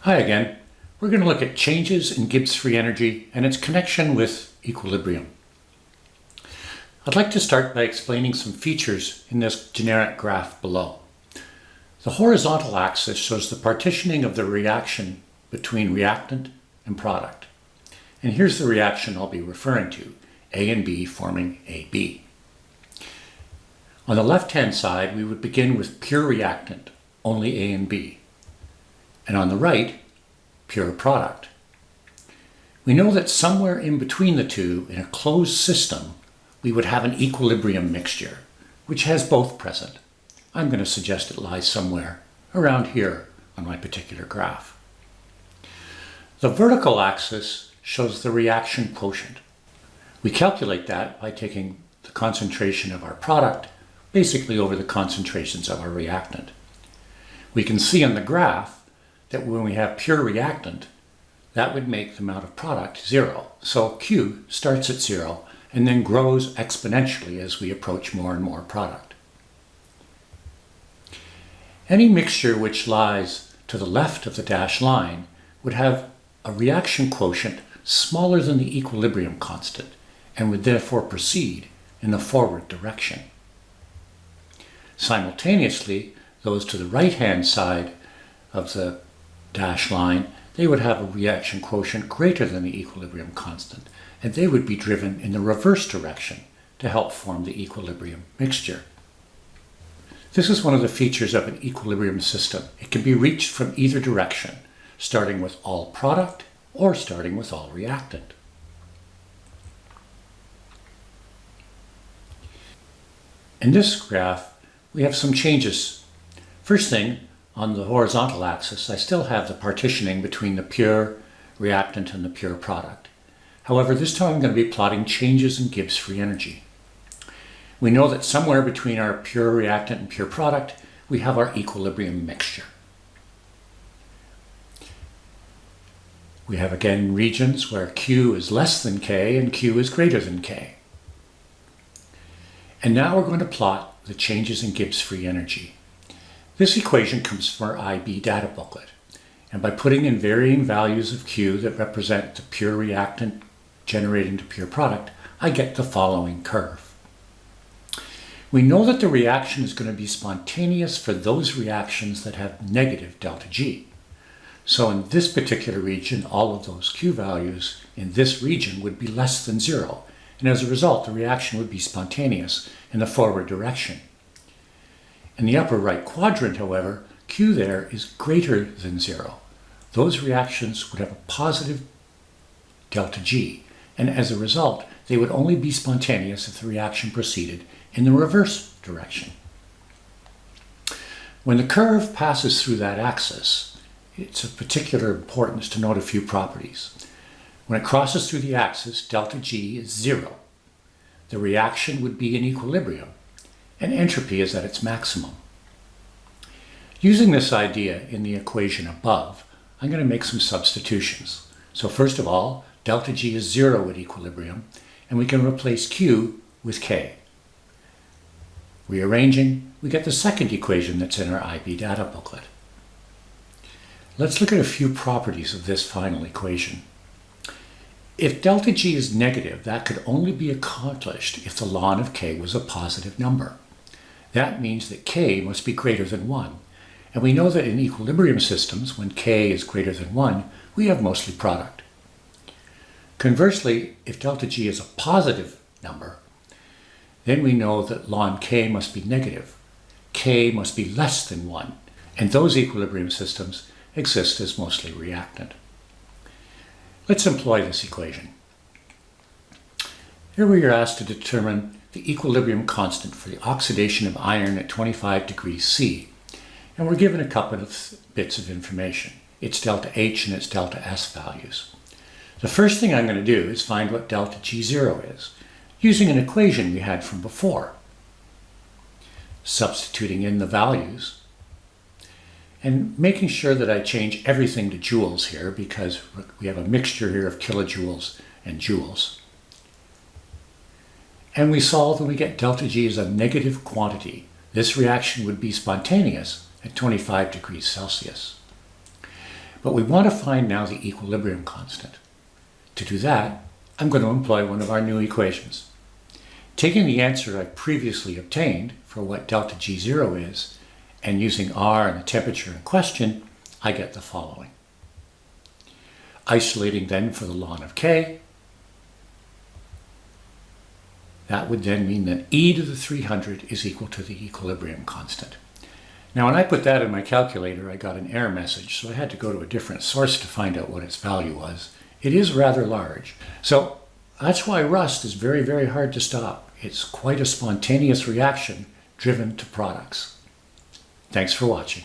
Hi again. We're going to look at changes in Gibbs free energy and its connection with equilibrium. I'd like to start by explaining some features in this generic graph below. The horizontal axis shows the partitioning of the reaction between reactant and product. And here's the reaction I'll be referring to, A and B forming AB. On the left-hand side, we would begin with pure reactant, only A and B. And on the right, pure product. We know that somewhere in between the two, in a closed system, we would have an equilibrium mixture, which has both present. I'm going to suggest it lies somewhere around here on my particular graph. The vertical axis shows the reaction quotient. We calculate that by taking the concentration of our product basically over the concentrations of our reactant. We can see on the graph that when we have pure reactant, that would make the amount of product 0. So Q starts at 0 and then grows exponentially as we approach more and more product. Any mixture which lies to the left of the dashed line would have a reaction quotient smaller than the equilibrium constant and would therefore proceed in the forward direction. Simultaneously, those to the right-hand side of the dashed line, they would have a reaction quotient greater than the equilibrium constant, and they would be driven in the reverse direction to help form the equilibrium mixture. This is one of the features of an equilibrium system. It can be reached from either direction, starting with all product or starting with all reactant. In this graph, we have some changes. First thing, on the horizontal axis, I still have the partitioning between the pure reactant and the pure product. However, this time I'm going to be plotting changes in Gibbs free energy. We know that somewhere between our pure reactant and pure product, we have our equilibrium mixture. We have again regions where Q is less than K and Q is greater than K. And now we're going to plot the changes in Gibbs free energy. This equation comes from our IB data booklet, and by putting in varying values of Q that represent the pure reactant generating to pure product, I get the following curve. We know that the reaction is going to be spontaneous for those reactions that have negative delta G. So in this particular region, all of those Q values in this region would be less than 0, and as a result, the reaction would be spontaneous in the forward direction. In the upper right quadrant, however, Q there is greater than 0. Those reactions would have a positive delta G, and as a result, they would only be spontaneous if the reaction proceeded in the reverse direction. When the curve passes through that axis, it's of particular importance to note a few properties. When it crosses through the axis, delta G is 0. The reaction would be in equilibrium, and entropy is at its maximum. Using this idea in the equation above, I'm going to make some substitutions. So first of all, delta G is 0 at equilibrium, and we can replace Q with K. Rearranging, we get the second equation that's in our IB data booklet. Let's look at a few properties of this final equation. If delta G is negative, that could only be accomplished if the ln of K was a positive number. That means that K must be greater than 1. And we know that in equilibrium systems, when K is greater than 1, we have mostly product. Conversely, if delta G is a positive number, then we know that ln K must be negative. K must be less than 1. And those equilibrium systems exist as mostly reactant. Let's employ this equation. Here we are asked to determine the equilibrium constant for the oxidation of iron at 25 degrees C. And we're given a couple of bits of information. Its delta H and its delta S values. The first thing I'm going to do is find what delta G0 is, using an equation we had from before. Substituting in the values, and making sure that I change everything to joules here because we have a mixture here of kilojoules and joules. And we solve and we get delta G as a negative quantity. This reaction would be spontaneous at 25 degrees Celsius. But we want to find now the equilibrium constant. To do that, I'm going to employ one of our new equations. Taking the answer I previously obtained for what delta G0 is, and using R and the temperature in question, I get the following. Isolating then for the ln of K, that would then mean that e to the 300 is equal to the equilibrium constant. Now when I put that in my calculator, I got an error message, so I had to go to a different source to find out what its value was. It is rather large. So that's why rust is very, very hard to stop. It's quite a spontaneous reaction driven to products. Thanks for watching.